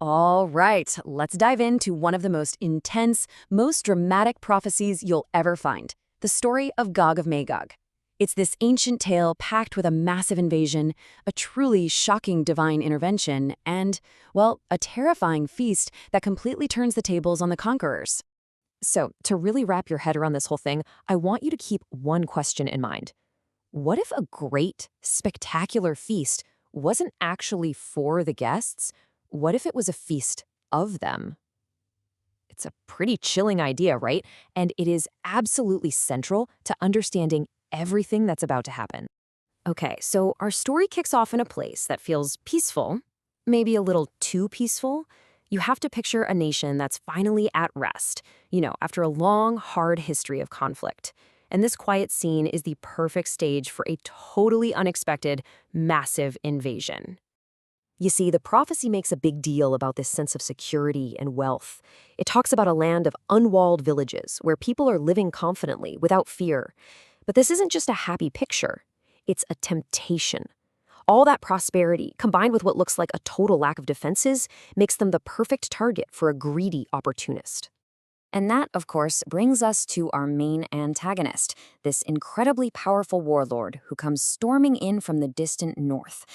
All right, let's dive into one of the most intense, most dramatic prophecies you'll ever find, the story of Gog of Magog. It's this ancient tale packed with a massive invasion, a truly shocking divine intervention, and, well, a terrifying feast that completely turns the tables on the conquerors. So, to really wrap your head around this whole thing, I want you to keep one question in mind. What if a great, spectacular feast wasn't actually for the guests? What if it was a feast of them? It's a pretty chilling idea, right? And it is absolutely central to understanding everything that's about to happen. Okay, so our story kicks off in a place that feels peaceful, maybe a little too peaceful. You have to picture a nation that's finally at rest, after a long, hard history of conflict. And this quiet scene is the perfect stage for a totally unexpected, massive invasion. You see, the prophecy makes a big deal about this sense of security and wealth. It talks about a land of unwalled villages where people are living confidently, without fear. But this isn't just a happy picture. It's a temptation. All that prosperity, combined with what looks like a total lack of defenses, makes them the perfect target for a greedy opportunist. And that, of course, brings us to our main antagonist, this incredibly powerful warlord who comes storming in from the distant north.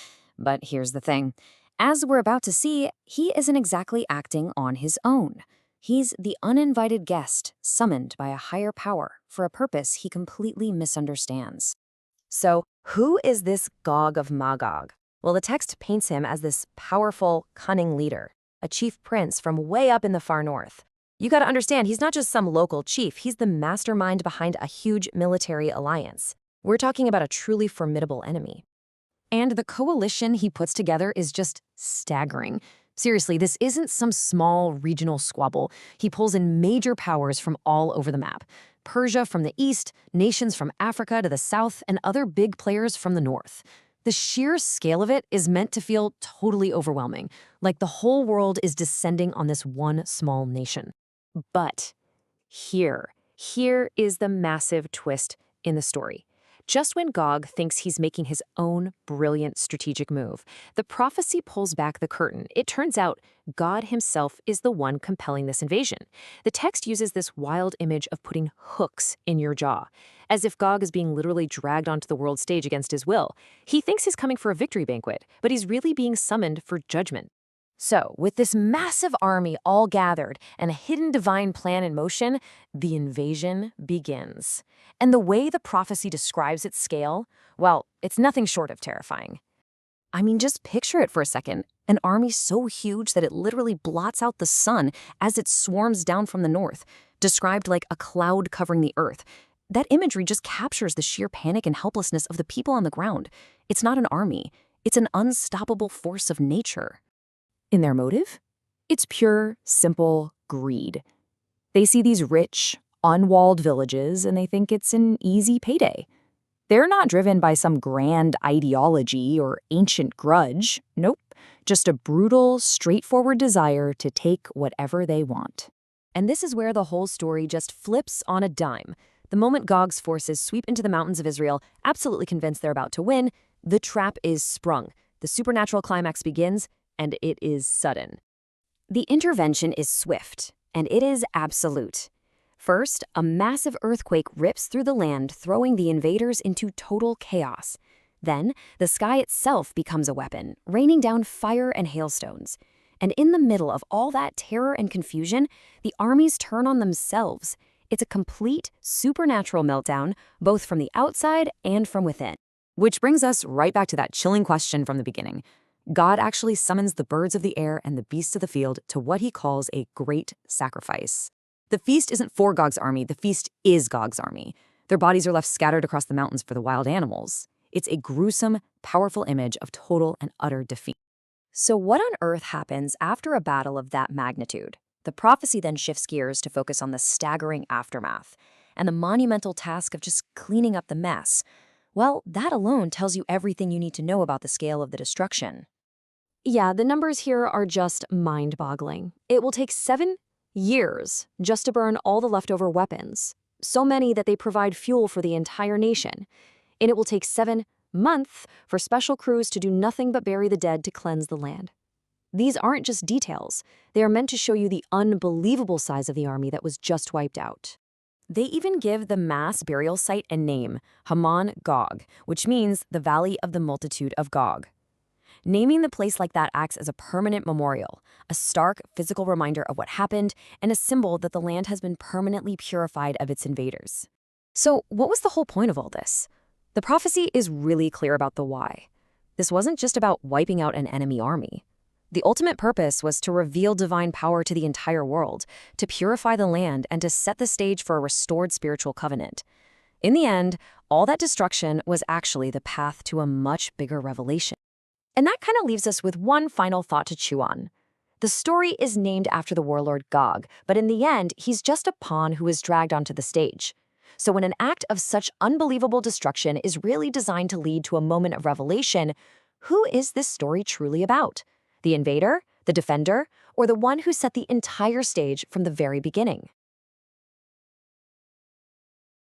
But here's the thing. As we're about to see, he isn't exactly acting on his own. He's the uninvited guest summoned by a higher power for a purpose he completely misunderstands. So, who is this Gog of Magog? Well, the text paints him as this powerful, cunning leader, a chief prince from way up in the far north. You gotta understand, he's not just some local chief, he's the mastermind behind a huge military alliance. We're talking about a truly formidable enemy. And the coalition he puts together is just staggering. Seriously, this isn't some small regional squabble. He pulls in major powers from all over the map. Persia from the east, nations from Africa to the south, and other big players from the north. The sheer scale of it is meant to feel totally overwhelming, like the whole world is descending on this one small nation. But here is the massive twist in the story. Just when Gog thinks he's making his own brilliant strategic move, the prophecy pulls back the curtain. It turns out God himself is the one compelling this invasion. The text uses this wild image of putting hooks in your jaw, as if Gog is being literally dragged onto the world stage against his will. He thinks he's coming for a victory banquet, but he's really being summoned for judgment. So, with this massive army all gathered and a hidden divine plan in motion, the invasion begins. And the way the prophecy describes its scale, well, it's nothing short of terrifying. I mean, just picture it for a second. An army so huge that it literally blots out the sun as it swarms down from the north, described like a cloud covering the earth. That imagery just captures the sheer panic and helplessness of the people on the ground. It's not an army. It's an unstoppable force of nature. In their motive? It's pure, simple greed. They see these rich, unwalled villages and they think it's an easy payday. They're not driven by some grand ideology or ancient grudge. Nope, just a brutal, straightforward desire to take whatever they want. And this is where the whole story just flips on a dime. The moment Gog's forces sweep into the mountains of Israel, absolutely convinced they're about to win, the trap is sprung. The supernatural climax begins, and it is sudden. The intervention is swift, and it is absolute. First, a massive earthquake rips through the land, throwing the invaders into total chaos. Then, the sky itself becomes a weapon, raining down fire and hailstones. And in the middle of all that terror and confusion, the armies turn on themselves. It's a complete supernatural meltdown, both from the outside and from within. Which brings us right back to that chilling question from the beginning. God actually summons the birds of the air and the beasts of the field to what he calls a great sacrifice. The feast isn't for Gog's army, the feast is Gog's army. Their bodies are left scattered across the mountains for the wild animals. It's a gruesome, powerful image of total and utter defeat. So what on earth happens after a battle of that magnitude? The prophecy then shifts gears to focus on the staggering aftermath and the monumental task of just cleaning up the mess. Well, that alone tells you everything you need to know about the scale of the destruction. Yeah, the numbers here are just mind-boggling. It will take 7 years just to burn all the leftover weapons, so many that they provide fuel for the entire nation. And it will take 7 months for special crews to do nothing but bury the dead to cleanse the land. These aren't just details. They are meant to show you the unbelievable size of the army that was just wiped out. They even give the mass burial site a name, Haman Gog, which means the Valley of the Multitude of Gog. Naming the place like that acts as a permanent memorial, a stark physical reminder of what happened, and a symbol that the land has been permanently purified of its invaders. So, what was the whole point of all this? The prophecy is really clear about the why. This wasn't just about wiping out an enemy army. The ultimate purpose was to reveal divine power to the entire world, to purify the land, and to set the stage for a restored spiritual covenant. In the end, all that destruction was actually the path to a much bigger revelation. And that kind of leaves us with one final thought to chew on. The story is named after the warlord Gog, but in the end, he's just a pawn who is dragged onto the stage. So when an act of such unbelievable destruction is really designed to lead to a moment of revelation, who is this story truly about? The invader, the defender, or the one who set the entire stage from the very beginning?